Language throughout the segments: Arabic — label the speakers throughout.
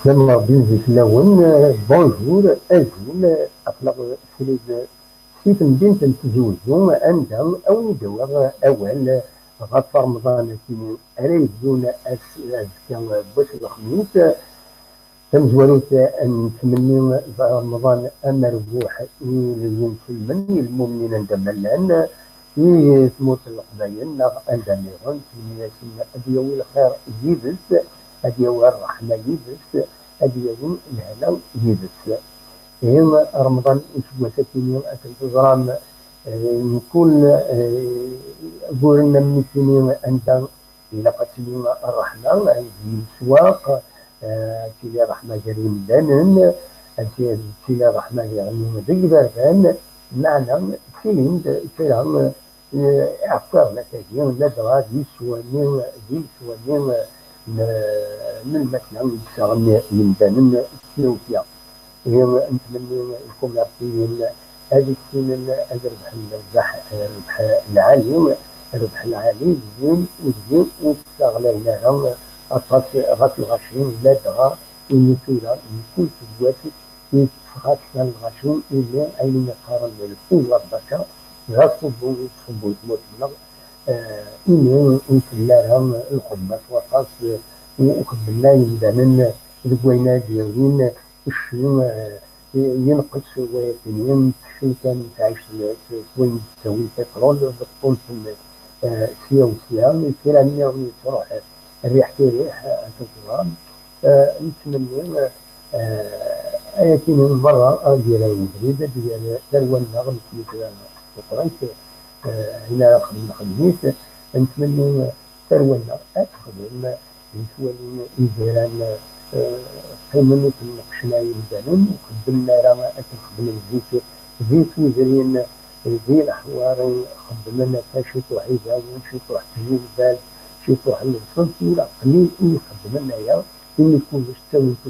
Speaker 1: لما بيجي في اللون بونجور أزول أطلق سريد سيف مدينة تزوجو عندهم أو ندور أول غطى رمضان كيني أريزون أزكا بوش الخميس تمزوروت أن تمني رمضان أمر بوح يلين سلمن المؤمنين عندما لأن تموت القبائل عندما يغن سنة أديو الخير يبس أديو الرحمة يبس أديو الهلا يبس هي رمضان أسبوع سكيني أتنتظران نكون قولنا من سنين أنت إلى قتل الرحمة في السواق تيلي رحمة كريم دانن تيلي رحمة يعني ذي بردان معنى تيلي أفكار نتاجين ندرى دي سوانين من مثلا يساغن يمدانن سلوكيا هي نتمنى الكوميرسيين هذه السنين الربح العالي الربح العالي زين وزين وتستغليناها غاس الغاشين لا دغا ونسيرا نكون سواتي يتفغات الغاشين إلا أين يقارن القوة البشر غاس صبو تموت بلغ إلا ويسلاها الخدمة وقاس وقبلنا يمدانن ذكوينا ديالين الشيء ينقص ويتنين الشيء كان تعيش وين تسوي البترول بتكون سيا وسيا الكيرانية تروح الريح كريح تضرب نتمنى لكن مرة ديال مدريد ديال تروى النغم في فرنسا هنا خدميت نتمنى تروى النغم تخدم نتولي إيران قيمة النقشنا يمدانن وخدمنا راه تخدم زيت وزرين زي الأحوار خدمنا شي توعيدها وشي توح تجيب بال شي توح الوصل ولا قليل اللي خدمنا يا اللي يكون تسوي في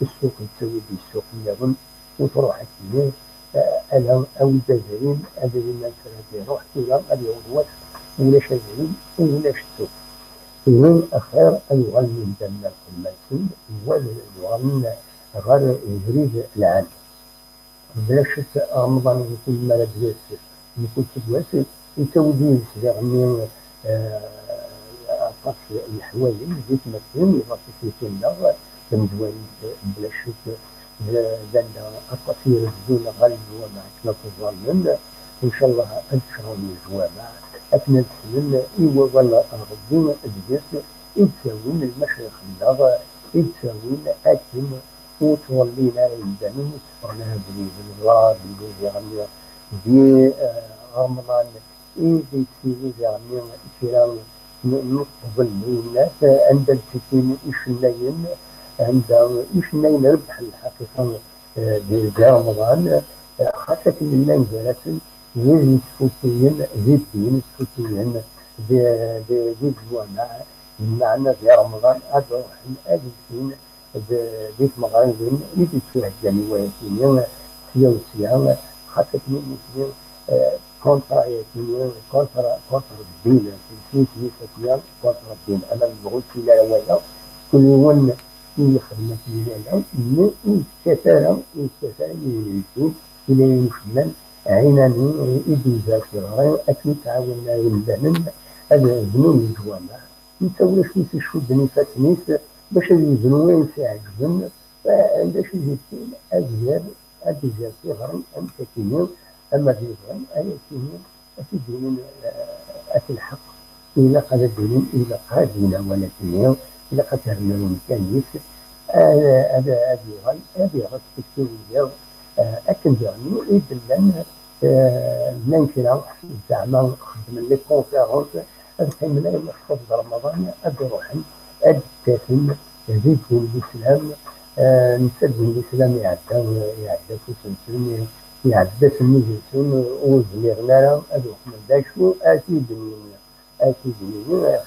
Speaker 1: السوق تسوي في السوق يظن وتروح كيما أنا أو الجزائريين هذا اللي روح ولا اليوم ولا شغالين ولا السوق من أخير أن يغني دمنا المنسي ويغني غير يجري العام باش رمضان يكون مالا بزاف يكون تدواسي يتودي يغني قص الحوايج زيت مثلا يغطي في النار كمزوان بلا شك زاد القصير بدون غلب ومع كلاف الظالم إن شاء الله أنشر من الجوامع أثناء السنين إيوا ولا ربنا أجلس يتساوين المشايخ النار يتساوين أكل وتولينا يمدانين وتفرنا بالغراب يعني في رمضان إذا تسيري يعني إسلام نقبل الناس عند السكين إشنين عند إشنين ربح الحقيقة برمضان خاصة من جالس زي السفوتيين زي الدين السفوتيين زي الجوامع معنا في رمضان أدوح الأجلسين زي المغاربين اللي فيها الجنواتين سياسية خاصة من مسلم كونترا يتيمين كونترا الدين في سياسية كونترا الدين أنا بقول في لا كل يوم يخدم في العالم من الكثرة يجيب إلى يمكن عيناني إدي صغيرين أكيد تعاوننا يمدانن هذا بنو الجوامع نسوي شوية شود نفسنيس باش يبنوا وين يعجبن باش يجيب أزياء صغار أم سكينين أما في غير أي سكينين أتدين الحق إلى قدرين إلى قادنا ولا سنين إلى قدرنا المكانيس هذا هذه غد تكتير أكن يعني يدلن ننكر زعما خدم لي كونفيرونس الحين نحفظ رمضان أدروح التافن زيد الإسلام نسد الإسلام يعدى في سنسون يعدى سنسون وزميرنا أدروح من داشو أكيد من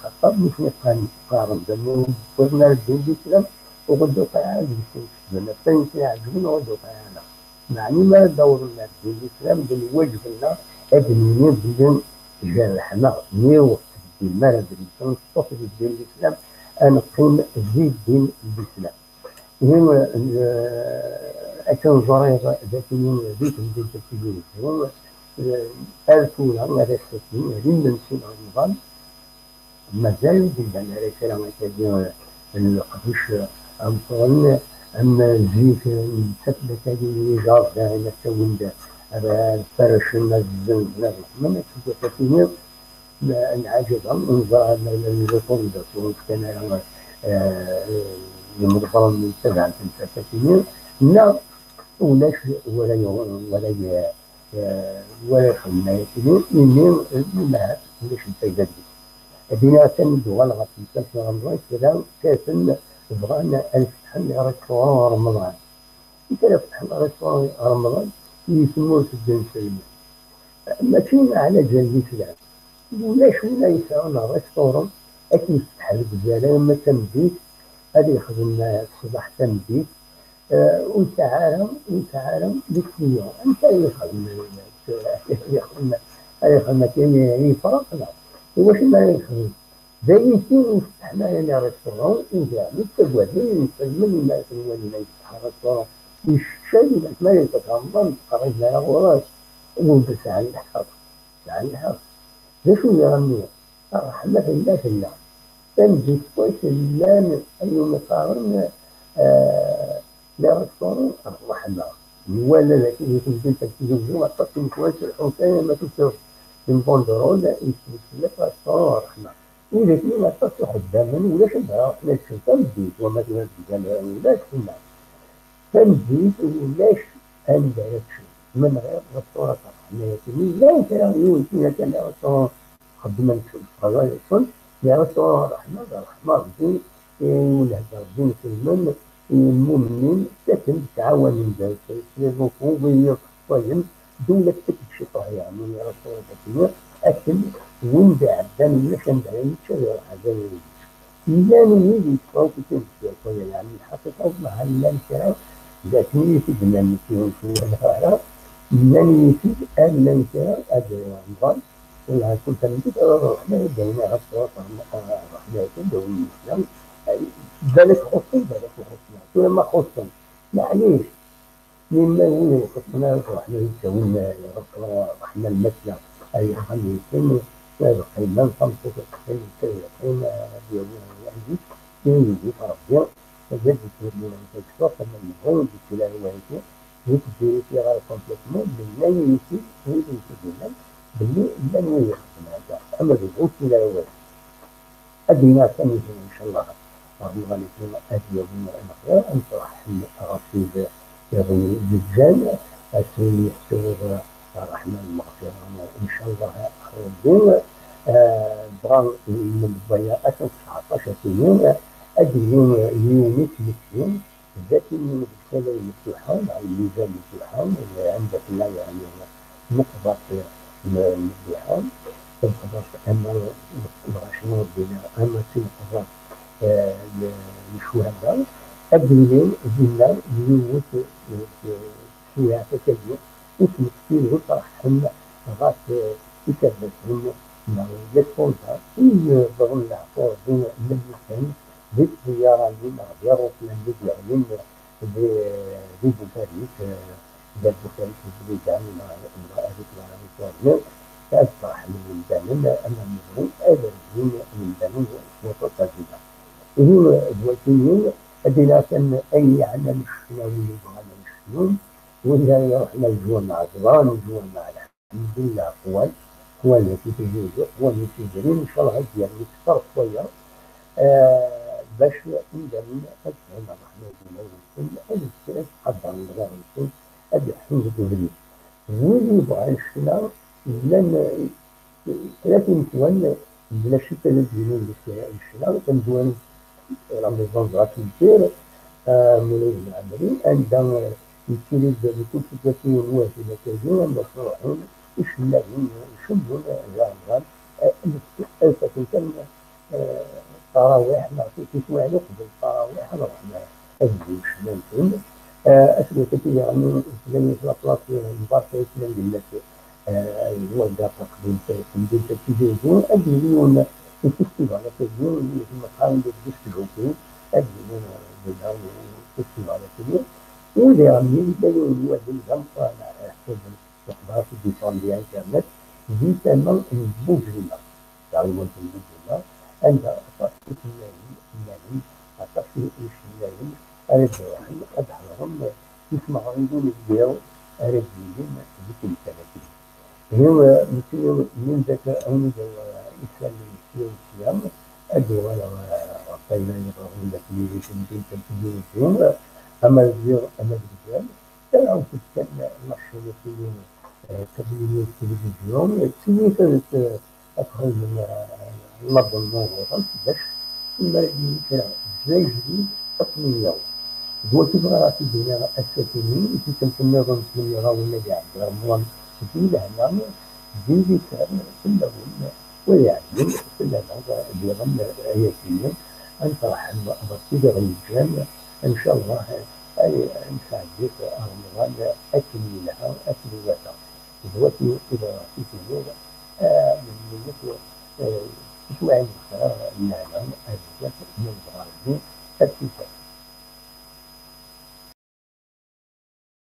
Speaker 1: خطاب مش نقارن دمو وزنا الدين الإسلام وغدو قاعد بنا فين يعجبنا وغدو قاعد معني ما دورنا الدين الإسلام بالوجه لنا أدنيين بدون جرحنا نيو الدين ما ندري نصف الدين الإسلام أنا قيم زيد دين الإسلام هم أكون ضريبة ذاتي ذيك بدون تكتيبين هم ألفونا على السكين لمن سنة رمضان مازال بلدان على كلام كبير القدوش أمطون أما زيت سفلة هذه جار دائما تولد فرش الزن من تكتيبين العجبة انظر الريكومنداسيون كان المضفرة من سبعة سنين لا ولاش ولا ولا خلنا يكون إني ما ولاش الفايدة دي بنا تندو غلغة في كاس رمضان كذا كاسن بغانا الفتح ريستوران رمضان كذا فتح ريستوران رمضان يسموه سجن سلمان ماشي على جال الإسلام ولاش ولا يسعونا ريستورون أكيد يفتح البزالة لما تنبيت هذا يخدم الصباح تنبيت وتعالى بالكليون أنت يخدم يخدم كاين يفرقنا واش ما يخدم زيتين يفتح لنا ريستورون وجا متزوجين يسلم الناس الذين يفتح ريستورون يشتري ما يتكرم قريب لنا غراس وبس على الحق على الحق شو يغني رحمة الله في الله تنجي كويس اللان أي مقارن لا رسول الرحمة ولا لكن يكون بنت التلفزيون تصل كويس الحسين ما تشوف من بندرول لا يسلك رسول الرحمة إذا كنا تصل قداما ولا شبها لا تشوف تنجيز وما تنجيز ولا تسمع تنجيز ولاش أندرك من غير رسول الرحمة لا يمكن أن كان رسول قدما الصلاة يصل يا رسول الرحمة الرحمة الدين والهدى الدين في المن المؤمنين تتم تعاون من ذلك الركوبية طيب دولة تكتشف يعني يا رسول الله أكل وندع دم لكن بعين شجر حزين إلا نريد يتفوق تنسي يعني الحقيقة مع الانشراح ذاتي في جنان في الغرب من يفيد أن الانشراح أجل رمضان ولا كنت نجد رحمة بين أسرة رحمة دون الإسلام ذلك خصوصا ذلك خصوصا ولما خصوصا معليش مما هو خصوصا رحمة سوينا رحمة المثلى أي خلي سن قيمة خمسة قيمة يعني يجي فرضيا فجد من الكتاب من الهند التلاوة يكفي في غير كومبليتمون من لا يمكن هو يمكن باللي لن يخدم هذا أما بالعود لا يوجد أدينا ثاني إن شاء الله رمضان يكون أدي من الأخير أن ترحم رصيد يغني الزجاج أسوي يحسب رحمة المغفرة إن شاء الله ربنا بغا من الضياء 19 سنين أدي يومي مسلم ذاتي من الرسالة المفتوحة مع الميزان المفتوحة عندك لا يعني نقطة الامتحان تنقضاش أما الغشمات بنا أما تنقضاش الشهداء أبنين زنا يوت فيها تكلم وتمثيل وطرحهم غاس يكبسهم مع الفونتا يضرون العفو بين المجلسين بالزيارة من غير من يعلن ببوكاريس بوكاريس بلدان مع امرأة ذكرى تأصبح من البنان أمامهم أدرجين من البنان وتطبيقا هو الوكيين أدينا كان أي عمل الشنوي يبغى الشنون ولا يروح الجوع مع زران الجوع مع الحمد لله قوى التي تجوز قوى التي تجري إن شاء الله ديال يكثر شوية باش ندير أجمل الرحمة والسلم الكاس قدر الله والسلم أدي حمد الدولي واللي يبغى الشنا لأن 30 سنة بلا شك الجنون الشنا كندوان رمضان غاتير مولاي العمري عندما يمكن بكل سيتواسيون واحدة كثيرا مشروعين يشملون يشملون الرمضان كان التراويح نعطي كيسوا على قبل التراويح رحنا الجيش ممكن أسمع كثير يعني زي الأطلاق المباركة يسمى لله هو دار تقديم التلفزيون أجلون الفستيفال التلفزيون في مقام الفستيفال أجلون هنا وتسمع على كل وإذا من دليل ودي جنب على حسب الأخبار في ديسان ديال الإنترنت دي تمام المجرمة تعلمون في المجرمة عند أطفال النايم أطفال النايم أردوهم أدحرهم يسمعوا يقولوا اليوم أردوهم بكل سنة هو مثل من ذاك أو من إسلام الإسلام أدي ولا وقينا يقرؤون لك يمكن تنتبهون أما الرجال تلعب تلك المشهورة في التلفزيون كانت أدخل من نظم الموضوع باش ثم يمكن زي جديد تصميم هو تبغى في الدنيا الساكنين في تلك النظام من يراون كاع رمضان في لهنا ديري كان كلهم ويعلم كل هذا ديالهم ياسين انصح بسيطة الجامع ان شاء الله اي نساعدك رمضان اكمل لها اكملها دلوقتي اذا في سنين من مثل شوية الخير النعم الزكاة من الغالبين الكتاب